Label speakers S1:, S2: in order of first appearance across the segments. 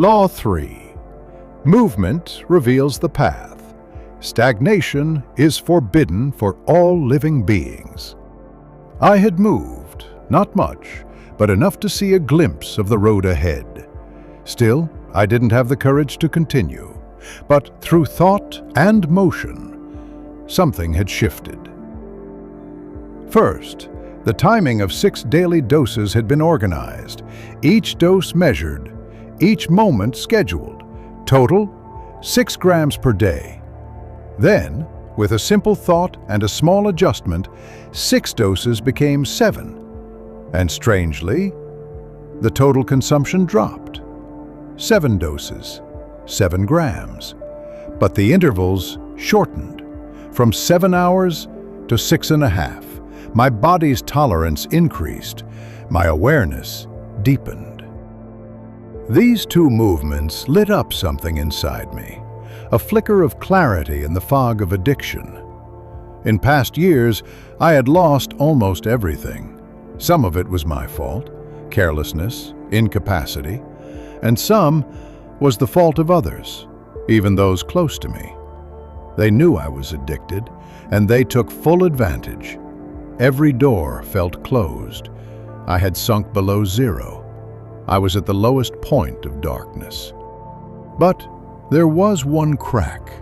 S1: Law 3. Movement reveals the path. Stagnation is forbidden for all living beings. I had moved, not much, but enough to see a glimpse of the road ahead. Still, I didn't have the courage to continue, but through thought and motion, something had shifted. First, the timing of 6 daily doses had been organized, each dose measured, each moment scheduled. Total, 6 grams per day. Then, with a simple thought and a small adjustment, 6 doses became 7. And strangely, the total consumption dropped. 7 doses, 7 grams. But the intervals shortened, from 7 hours to 6.5. My body's tolerance increased, my awareness deepened. These 2 movements lit up something inside me, a flicker of clarity in the fog of addiction. In past years, I had lost almost everything. Some of it was my fault, carelessness, incapacity, and some was the fault of others, even those close to me. They knew I was addicted, and they took full advantage. Every door felt closed. I had sunk below zero. I was at the lowest point of darkness. But there was one crack,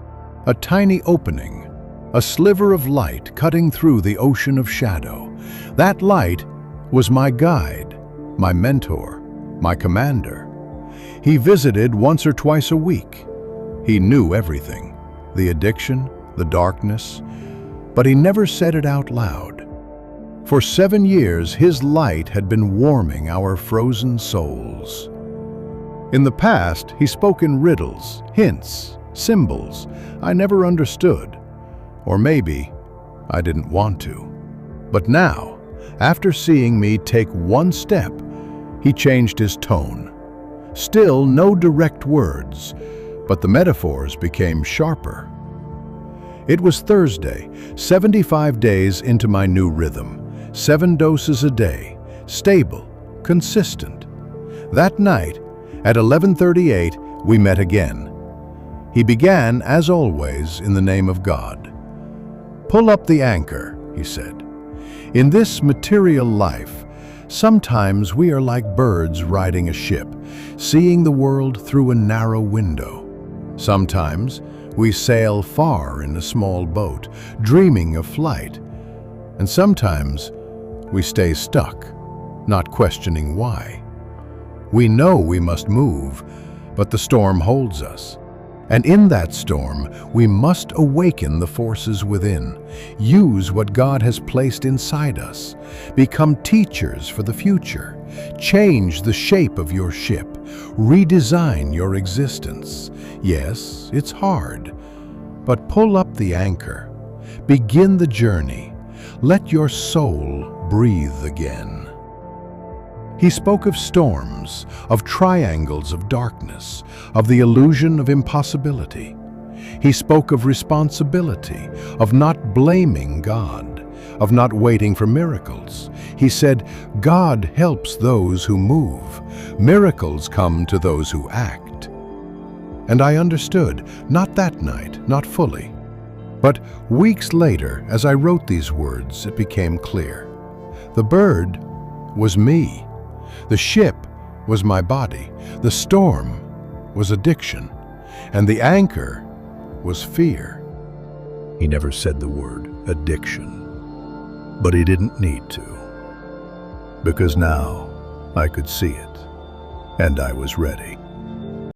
S1: a tiny opening, a sliver of light cutting through the ocean of shadow. That light was my guide, my mentor, my commander. He visited once or twice a week. He knew everything, the addiction, the darkness, but he never said it out loud. For 7 years, his light had been warming our frozen souls. In the past, he spoke in riddles, hints, symbols I never understood. Or maybe I didn't want to. But now, after seeing me take one step, he changed his tone. Still no direct words, but the metaphors became sharper. It was Thursday, 75 days into my new rhythm. 7 doses a day, stable, consistent. That night, at 11:38, we met again. He began, as always, in the name of God. "Pull up the anchor," he said. "In this material life, sometimes we are like birds riding a ship, seeing the world through a narrow window. Sometimes we sail far in a small boat, dreaming of flight. And sometimes we stay stuck, not questioning why. We know we must move, but the storm holds us. And in that storm, we must awaken the forces within, use what God has placed inside us, become teachers for the future, change the shape of your ship, redesign your existence. Yes, it's hard, but pull up the anchor, begin the journey, let your soul breathe again." He spoke of storms, of triangles of darkness, of the illusion of impossibility. He spoke of responsibility, of not blaming God, of not waiting for miracles. He said, "God helps those who move. Miracles come to those who act." And I understood, not that night, not fully. But weeks later, as I wrote these words, it became clear. The bird was me. The ship was my body. The storm was addiction. And the anchor was fear. He never said the word addiction. But he didn't need to. Because now I could see it. And I was ready.